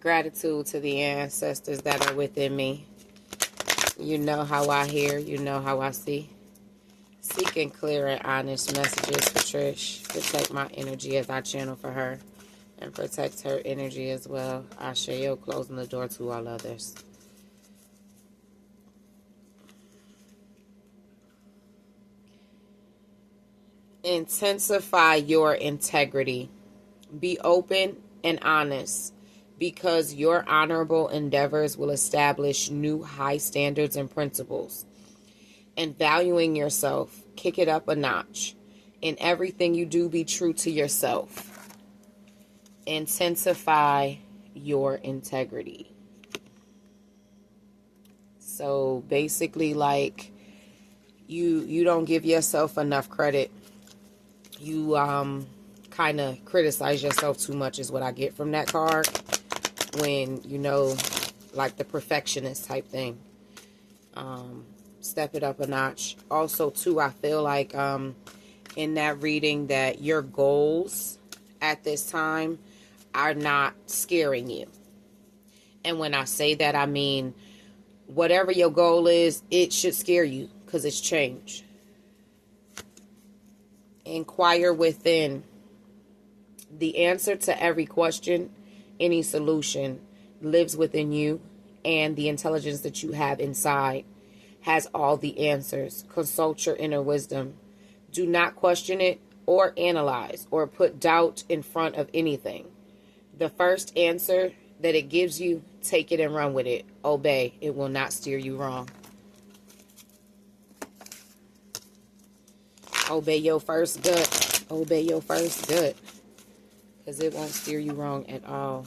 Gratitude to the ancestors that are within me. You know how I hear. You know how I see. Seeking clear and honest messages for Trish. Protect my energy as I channel for her. And protect her energy as well. Ashayo, closing the door to all others. Intensify your integrity. Be open and honest, because your honorable endeavors will establish new high standards and principles. And valuing yourself, kick it up a notch. In everything you do, be true to yourself. Intensify your integrity. So basically, like, you don't give yourself enough credit. You kind of criticize yourself too much is what I get from that card. When, you know, like the perfectionist type thing. Step it up a notch. Also, too, I feel like in that reading that your goals at this time are not scaring you. And when I say that, I mean, whatever your goal is, it should scare you because it's change. Inquire within. The answer to every question, any solution, lives within you, and the intelligence that you have inside has all the answers. Consult your inner wisdom. Do not question it or analyze or put doubt in front of anything. The first answer that it gives you, take it and run with it. Obey. It will not steer you wrong. Obey your first gut. Obey your first gut. Because it won't steer you wrong at all.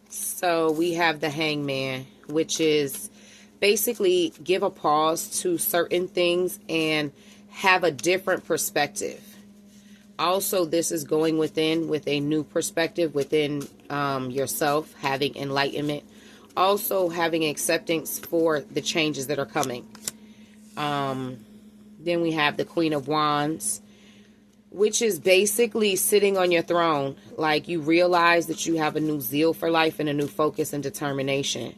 So we have the Hangman, which is basically give a pause to certain things and have a different perspective. Also, this is going within with a new perspective within yourself, having enlightenment. Also, having acceptance for the changes that are coming. Then we have the Queen of Wands, which is basically sitting on your throne. Like, you realize that you have a new zeal for life and a new focus and determination.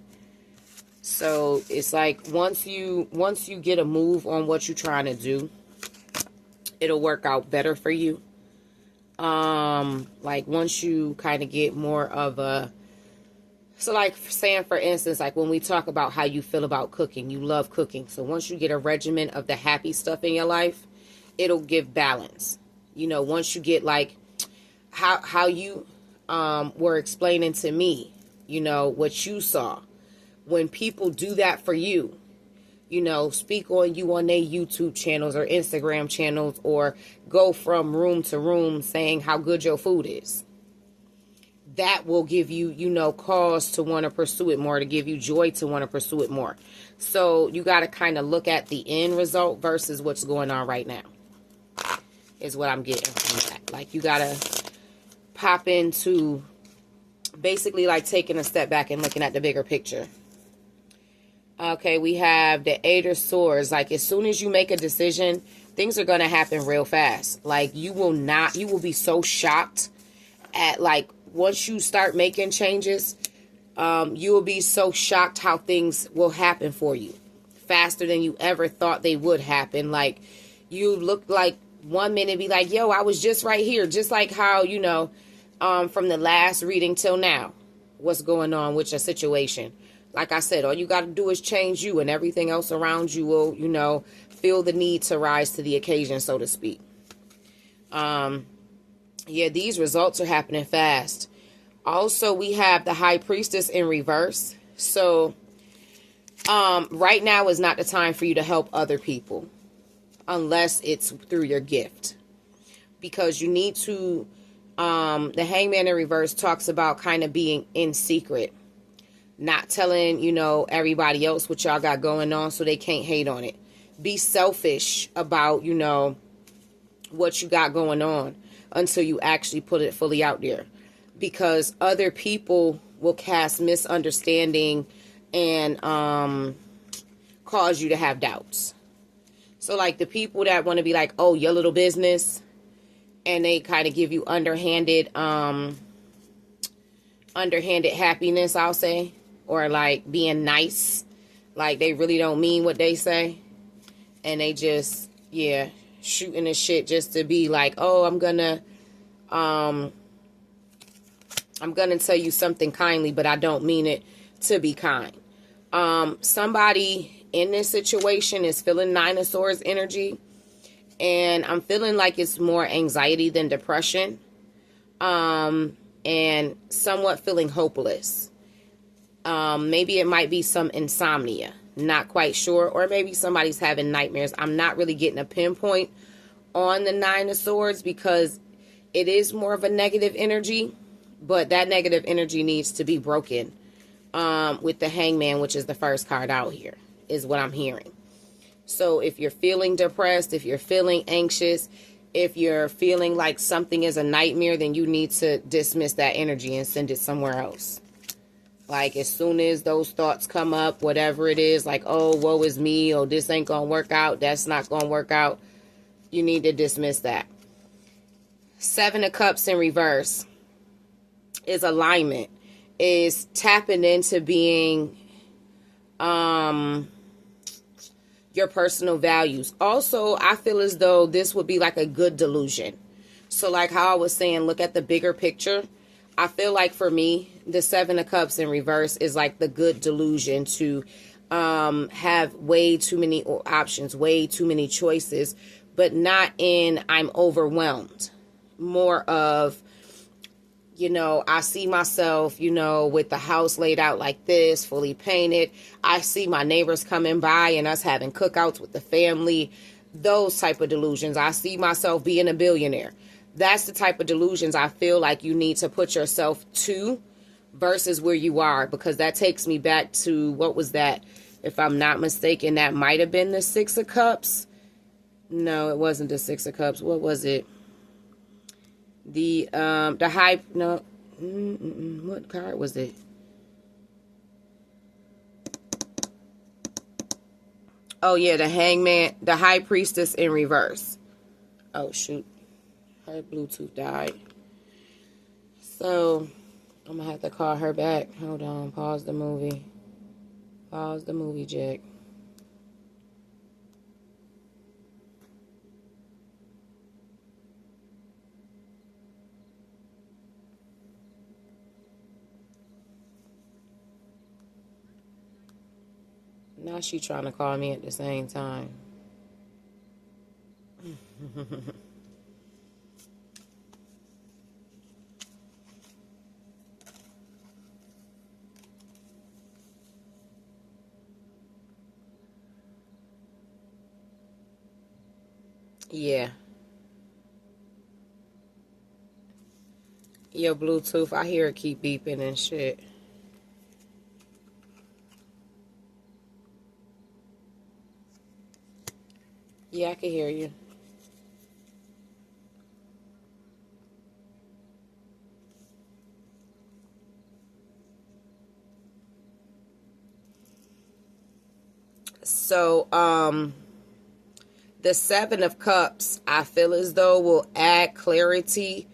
So it's like once you get a move on what you're trying to do, it'll work out better for you. Like once you kind of get more of a, so like saying, for instance, like when we talk about how you feel about cooking, you love cooking. So once you get a regimen of the happy stuff in your life, it'll give balance. You know, once you get like how you were explaining to me, you know, what you saw. When people do that for you, you know, speak on you on their YouTube channels or Instagram channels, or go from room to room saying how good your food is. That will give you, you know, cause to want to pursue it more, to give you joy to want to pursue it more. So you got to kind of look at the end result versus what's going on right now, is what I'm getting from that. Like, you got to pop into basically like taking a step back and looking at the bigger picture. Okay, we have the Eight of Swords. Like, as soon as you make a decision, things are going to happen real fast. Like, you will be so shocked at, like, once you start making changes, you will be so shocked how things will happen for you faster than you ever thought they would happen. Like, you look like 1 minute be like, yo, I was just right here. Just like how, you know, from the last reading till now, what's going on with your situation. Like I said, all you got to do is change you, and everything else around you will, you know, feel the need to rise to the occasion, so to speak. Yeah, these results are happening fast. Also, we have the High Priestess in reverse. So, right now is not the time for you to help other people unless it's through your gift. Because you need to, the Hangman in reverse talks about kind of being in secret. Not telling, you know, everybody else what y'all got going on so they can't hate on it. Be selfish about, you know, what you got going on until you actually put it fully out there. Because other people will cast misunderstanding and cause you to have doubts. So, like, the people that want to be like, oh, your little business, and they kind of give you underhanded happiness, I'll say, or like being nice, like they really don't mean what they say, and they just, yeah, shooting the shit just to be like, oh, I'm gonna tell you something kindly, but I don't mean it to be kind. Somebody in this situation is feeling Nine of Swords energy, and I'm feeling like it's more anxiety than depression, and somewhat feeling hopeless. Maybe it might be some insomnia, not quite sure, or maybe somebody's having nightmares. I'm not really getting a pinpoint on the Nine of Swords because it is more of a negative energy, but that negative energy needs to be broken with the Hangman, which is the first card out here, is what I'm hearing. So if you're feeling depressed, if you're feeling anxious, if you're feeling like something is a nightmare, then you need to dismiss that energy and send it somewhere else. Like as soon as those thoughts come up, whatever it is, like, oh, woe is me, oh, this ain't gonna work out, that's not gonna work out, you need to dismiss that. Seven of Cups in reverse is alignment, is tapping into being your personal values. Also, I feel as though this would be like a good delusion. So like how I was saying, look at the bigger picture. I feel like for me, the Seven of Cups in reverse is like the good delusion to have way too many options, way too many choices, but not in I'm overwhelmed. More of, you know, I see myself, you know, with the house laid out like this, fully painted. I see my neighbors coming by and us having cookouts with the family. Those type of delusions. I see myself being a billionaire. That's the type of delusions I feel like you need to put yourself to versus where you are, because that takes me back to, what was that? If I'm not mistaken, that might have been the Six of Cups. No, it wasn't the Six of Cups. What was it? The high, no, what card was it? Oh yeah, the Hangman, the High Priestess in reverse. Oh shoot, her Bluetooth died. So I'm gonna have to call her back. Hold on, pause the movie. Pause the movie, Jack. Now she trying to call me at the same time. Yeah. Your Bluetooth, I hear it keep beeping and shit. Yeah, I can hear you. So, the Seven of Cups, I feel as though will add clarity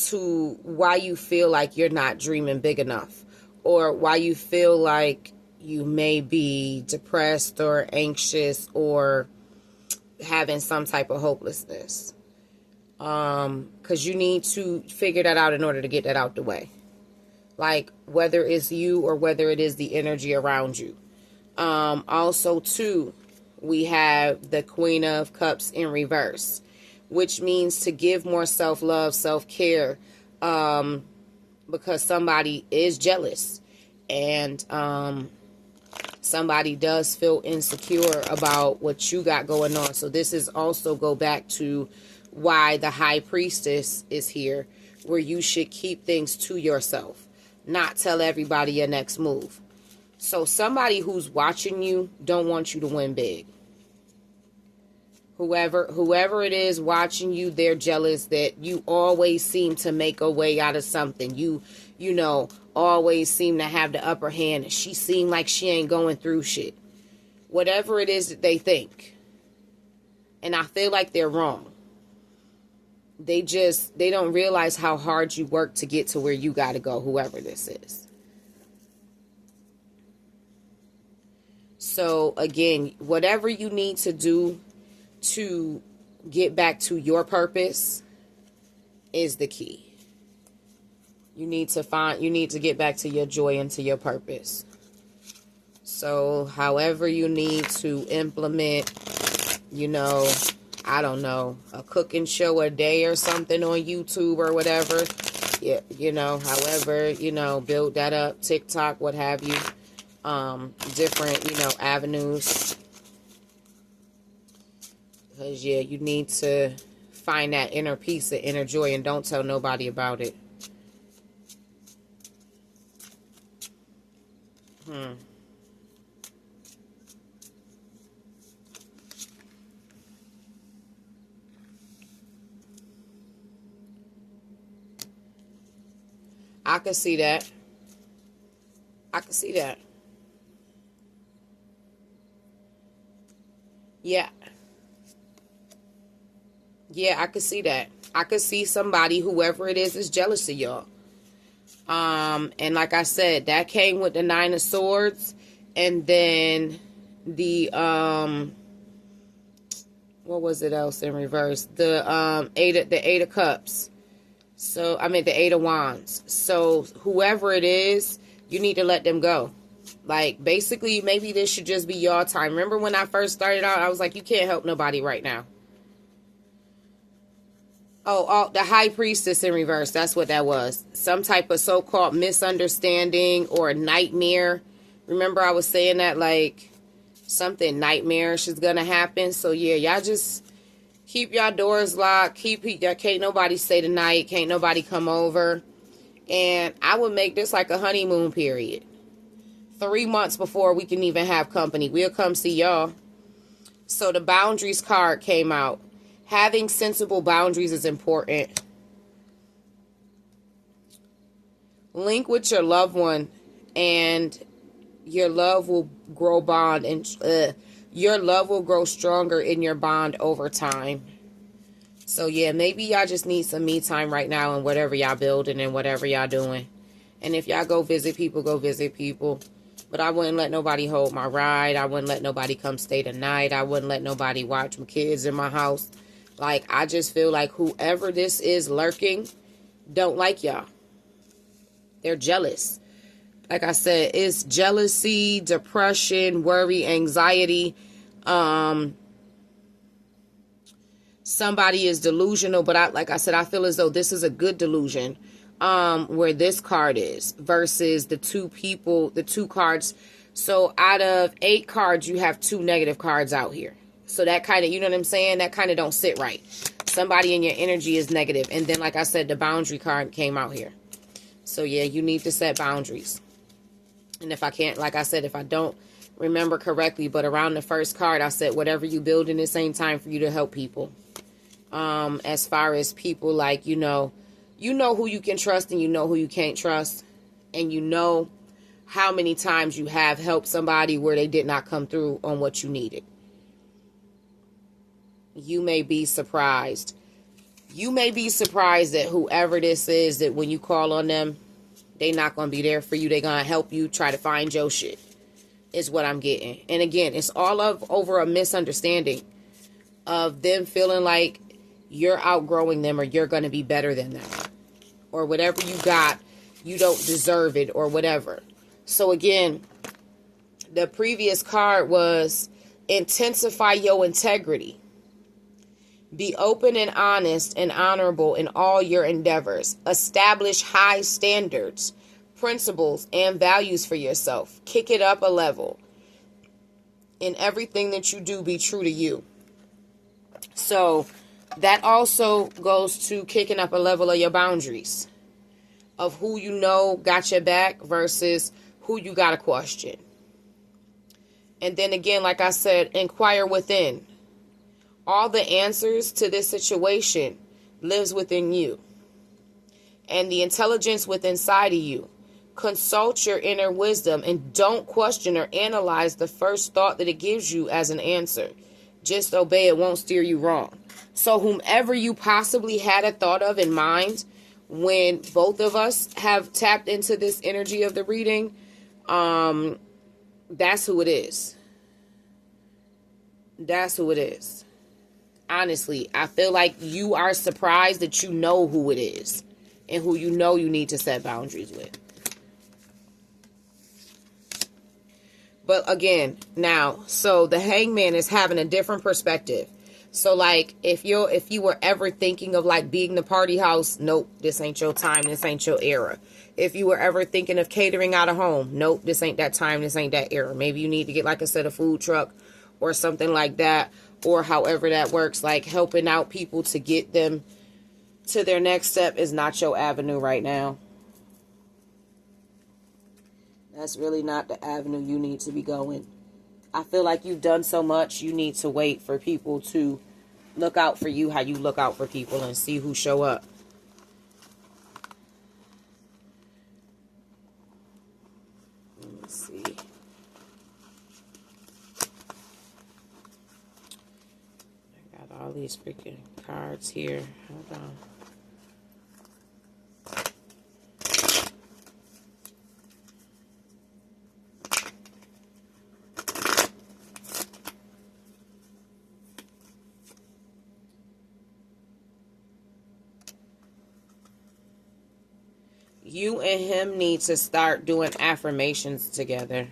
to why you feel like you're not dreaming big enough, or why you feel like you may be depressed or anxious or having some type of hopelessness. Because you need to figure that out in order to get that out the way. Like, whether it's you or whether it is the energy around you. Also, too, we have the Queen of Cups in reverse, which means to give more self-love, self-care, because somebody is jealous, and somebody does feel insecure about what you got going on. So this is also go back to why the High Priestess is here, where you should keep things to yourself, not tell everybody your next move. So somebody who's watching you don't want you to win big. Whoever it is watching you, they're jealous that you always seem to make a way out of something. You know, always seem to have the upper hand. And she seemed like she ain't going through shit. Whatever it is that they think. And I feel like they're wrong. they don't realize how hard you work to get to where you got to go, whoever this is. So again, whatever you need to do to get back to your purpose is the key. You need to get back to your joy and to your purpose. So however you need to implement, I don't know, a cooking show a day or something on YouTube or whatever. Yeah, however, build that up, TikTok, what have you. Different, avenues. Because, yeah, you need to find that inner peace, the inner joy, and don't tell nobody about it. I can see that. I can see that. Yeah. Yeah, I could see that. I could see somebody, whoever it is jealous of y'all. And like I said, that came with the 9 of Swords, and then the what was it else in reverse? The eight of Cups. So I mean the 8 of Wands. So whoever it is, you need to let them go. Like, basically, maybe this should just be y'all time. Remember when I first started out, I was like, you can't help nobody right now. Oh, the High Priestess in reverse. That's what that was. Some type of so-called misunderstanding or nightmare. Remember I was saying that, like, something nightmarish is going to happen. So, yeah, y'all just keep y'all doors locked. Can't nobody stay the night. Can't nobody come over. And I would make this like a honeymoon period. 3 months before we can even have company. We'll come see y'all. So the boundaries card came out. Having sensible boundaries is important. Link with your loved one, and your love will grow bond, and your love will grow stronger in your bond over time. So yeah, maybe y'all just need some me time right now and whatever y'all building and whatever y'all doing. And if y'all go visit people, go visit people. But I wouldn't let nobody hold my ride. I wouldn't let nobody come stay the night. I wouldn't let nobody watch my kids in my house. Like, I just feel like whoever this is lurking don't like y'all. They're jealous. Like I said, it's jealousy, depression, worry, anxiety. Somebody is delusional, but like I said, I feel as though this is a good delusion. Where this card is versus the 2 people, the 2 cards. So out of 8 cards, you have 2 negative cards out here. So that kind of, you know what I'm saying? That kind of don't sit right. Somebody in your energy is negative. And then, like I said, the boundary card came out here. So yeah, you need to set boundaries. And if I can't, like I said, if I don't remember correctly, but around the first card, I said, whatever you build in the same time for you to help people. As far as people, like, you know who you can trust and you know who you can't trust. And you know how many times you have helped somebody where they did not come through on what you needed. You may be surprised. You may be surprised that whoever this is, that when you call on them, they not going to be there for you. They're going to help you try to find your shit, is what I'm getting. And again, it's all over a misunderstanding of them feeling like you're outgrowing them or you're going to be better than them. Or whatever you got, you don't deserve it or whatever. So again, the previous card was intensify your integrity. Be open and honest and honorable in all your endeavors. Establish high standards, principles, and values for yourself. Kick it up a level. In everything that you do, be true to you. So that also goes to kicking up a level of your boundaries. Of who you know got your back versus who you got to question. And then again, like I said, inquire within. All the answers to this situation lives within you. And the intelligence within inside of you. Consult your inner wisdom and don't question or analyze the first thought that it gives you as an answer. Just obey, it won't steer you wrong. So whomever you possibly had a thought of in mind when both of us have tapped into this energy of the reading, that's who it is. That's who it is. Honestly, I feel like you are surprised that you know who it is and who you know you need to set boundaries with. But again, now, so the Hangman is having a different perspective. So like if you were ever thinking of like being the party house, nope, this ain't your time, this ain't your era. If you were ever thinking of catering out of home, nope, this ain't that time, this ain't that era. Maybe you need to get like a set of food truck or something like that, or however that works, like helping out people to get them to their next step is not your avenue right now. That's really not the avenue you need to be going. I feel like you've done so much, you need to wait for people to look out for you how you look out for people and see who show up. Let me see. I got all these freaking cards here. Hold on. You and him need to start doing affirmations together.